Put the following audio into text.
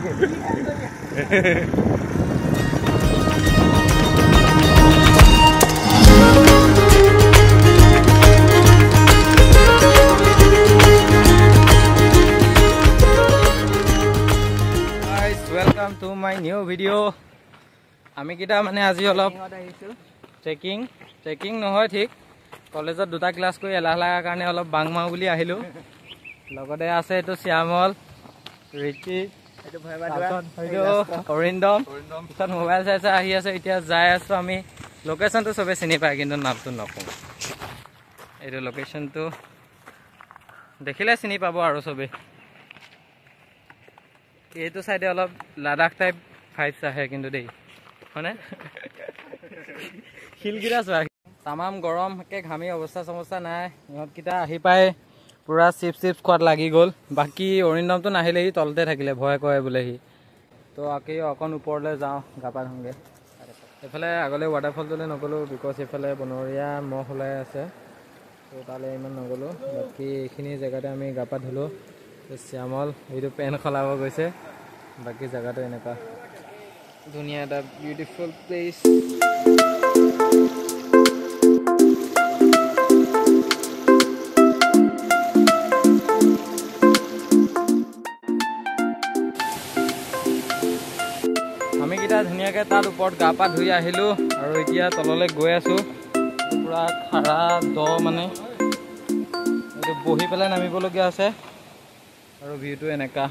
Welcome to my new video. আমি কিটা মানে আজি অলপ ট্ৰেকিং নহয় ঠিক কলেজত দুটা ক্লাছ কৰি এলাহ লাগাৰ কাৰণে অলপ বাং মাও বুলি আহিলো লগতে আছে এটো শ্যামল ৰিকি এটো অৰিন্দম পিছত মোবাইল চাইছে আহি আছে এতিয়া যাই আছো আমি লোকেশনটো সবে চিনি পায় কিন্তু নামটো নকওঁ এইটো লোকেশনটো দেখিলে চিনি পাব আৰু সবে এইটো সাইডে অলপ লাদাখ টাইপ ভাইবস আহে কিন্তু দেই হনে হিলগিরা চোৱা তামাম গৰম কে ঘামি অৱস্থা সমস্যা নাই ইহঁত কিটা আহি পায় পুৰা চিপছ খোৱাত লাগি গ'ল বাকি অৰিন্দমটো নাহিলে হি তলতে থাকিলে ভয় কৰে বোলে হি তো আকি অকন ওপৰলৈ যাওঁ গাপা ধংগে এফালে আগলে ওয়াটাৰফলটোলে নগলো বিকজ এফালে বনৰীয়া মহ ওলাই আছে তো তালে ইমান নগলো বাকি এইখিনি জেগাতে আমি গাপা ধুলো শ্যামল এইটো পেন খলাব গৈছে বাকি জায়গাটো এনেকা দুনিয়া এটা বিউটিফুল প্লেস আমি কিটা ধুনিয়াকে তার উপর গাপা ধুই আহিলো আৰু এতিয়া তললে গৈ আছো পুৰা খাৰা দ মানে এইটো বহি পেলাই নামিবলগীয়া আছে আৰু ভিউটো এনেকা